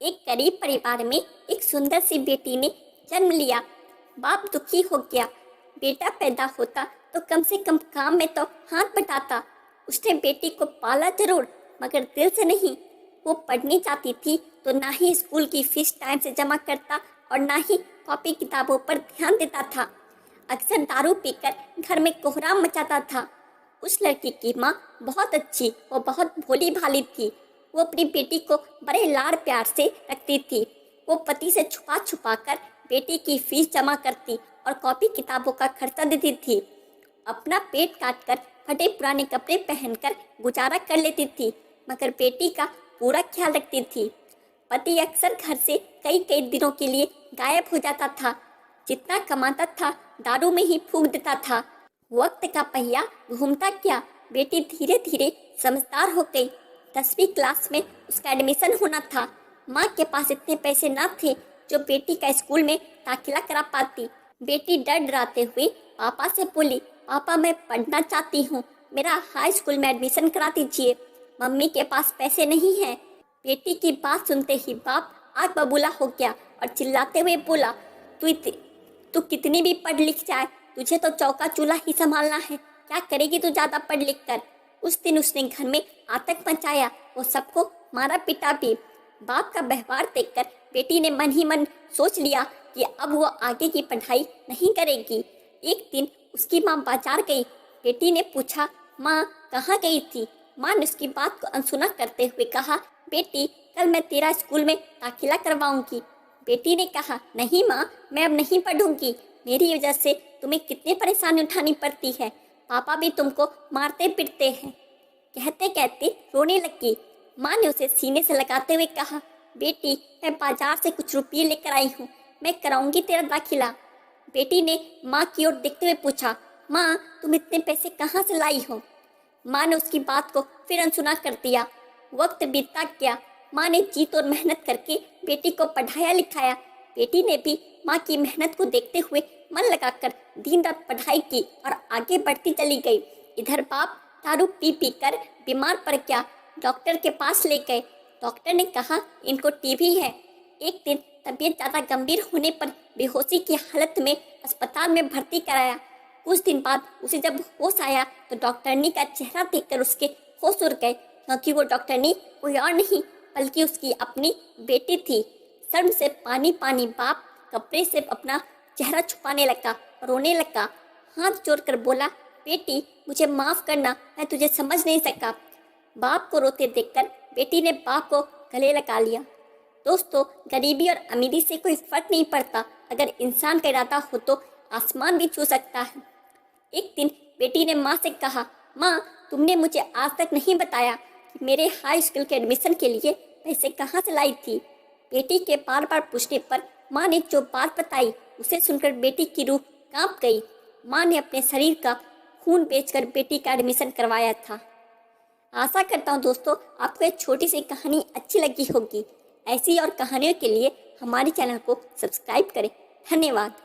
एक गरीब परिवार में एक सुंदर सी बेटी ने जन्म लिया। बाप दुखी हो गया। बेटा पैदा होता तो कम से कम काम में तो हाथ बटाता। उसने बेटी को पाला जरूर, मगर दिल से नहीं। वो पढ़नी चाहती थी तो ना ही स्कूल की फीस टाइम से जमा करता और ना ही कॉपी किताबों पर ध्यान देता था। अक्सर दारू पीकर घर में कोहराम मचाता था। उस लड़की की माँ बहुत अच्छी और बहुत भोली भाली थी। वो अपनी बेटी को बड़े लाड़ प्यार से रखती थी। वो पति से छुपा छुपा कर बेटी की फीस जमा करती और कॉपी किताबों का खर्चा देती थी। अपना पेट काट कर फटे पुराने कपड़े पहनकर गुजारा कर लेती थी, मगर बेटी का पूरा ख्याल रखती थी। पति अक्सर घर से कई कई दिनों के लिए गायब हो जाता था। जितना कमाता था दारू में ही फूंक देता था। वक्त का पहिया घूमता क्या, बेटी धीरे धीरे समझदार हो गई। 10वीं क्लास में उसका एडमिशन होना था। माँ के पास इतने पैसे न थे जो बेटी का स्कूल में दाखिला करा पाती। बेटी डर डराते हुए पापा से बोली, पापा मैं पढ़ना चाहती हूँ, मेरा हाई स्कूल में एडमिशन करा दीजिए, मम्मी के पास पैसे नहीं हैं। बेटी की बात सुनते ही बाप आग बबूला हो गया और चिल्लाते हुए बोला, तू कितनी भी पढ़ लिख जाए, तुझे तो चौका चूल्हा ही संभालना है। क्या करेगी तू ज्यादा पढ़ लिख कर। उस दिन उसने घर में आतंक मचाया, वो सबको मारा पिटा भी। बाप का व्यवहार देखकर बेटी ने मन ही मन सोच लिया कि अब वो आगे की पढ़ाई नहीं करेगी। एक दिन उसकी माँ बाजार गई। बेटी ने पूछा, माँ कहाँ गई थी। माँ ने उसकी बात को अनसुना करते हुए कहा, बेटी कल मैं तेरा स्कूल में दाखिला करवाऊंगी। बेटी ने कहा, नहीं माँ, मैं अब नहीं पढ़ूंगी, मेरी वजह से तुम्हें कितनी परेशानी उठानी पड़ती है, पापा भी तुमको मारते पीटते हैं। कहते कहते रोने लगी। माँ ने उसे सीने से लगाते हुए कहा, बेटी मैं बाजार से कुछ रुपये लेकर आई हूँ, मैं कराऊंगी तेरा दाखिला। बेटी ने माँ की ओर देखते हुए पूछा, माँ तुम इतने पैसे कहाँ से लाई हो। माँ ने उसकी बात को फिर अनसुना कर दिया। वक्त बीतता गया। माँ ने जीत और मेहनत करके बेटी को पढ़ाया लिखाया। बेटी ने भी माँ की मेहनत को देखते हुए मन लगाकर दिन रात पढ़ाई की और आगे बढ़ती चली गई। इधर बाप दारू पी पी कर बीमार पड़ गया। डॉक्टर के पास ले गए। डॉक्टर ने कहा, इनको टीबी है। एक दिन तबीयत ज़्यादा गंभीर होने पर बेहोशी की हालत में अस्पताल में भर्ती कराया। कुछ दिन बाद उसे जब होश आया तो डॉक्टरनी का चेहरा देखकर उसके होश उड़ गए, क्योंकि वो डॉक्टरनी कोई और नहीं बल्कि उसकी अपनी बेटी थी। शर्म से पानी पानी बाप कपड़े से अपना चेहरा छुपाने लगा, रोने लगा, हाथ जोड़कर बोला, बेटी मुझे माफ़ करना, मैं तुझे समझ नहीं सका। बाप को रोते देखकर बेटी ने बाप को गले लगा लिया। दोस्तों, गरीबी और अमीरी से कोई फर्क नहीं पड़ता, अगर इंसान का इरादा हो तो आसमान भी छू सकता है। एक दिन बेटी ने माँ से कहा, माँ तुमने मुझे आज तक नहीं बताया कि मेरे हाई स्कूल के एडमिशन के लिए पैसे कहाँ से लाई थी। बेटी के बार बार पूछने पर माँ ने जो बात बताई उसे सुनकर बेटी की रूह कांप गई। माँ ने अपने शरीर का खून बेचकर बेटी का एडमिशन करवाया था। आशा करता हूँ दोस्तों आपको एक छोटी सी कहानी अच्छी लगी होगी। ऐसी और कहानियों के लिए हमारे चैनल को सब्सक्राइब करें। धन्यवाद।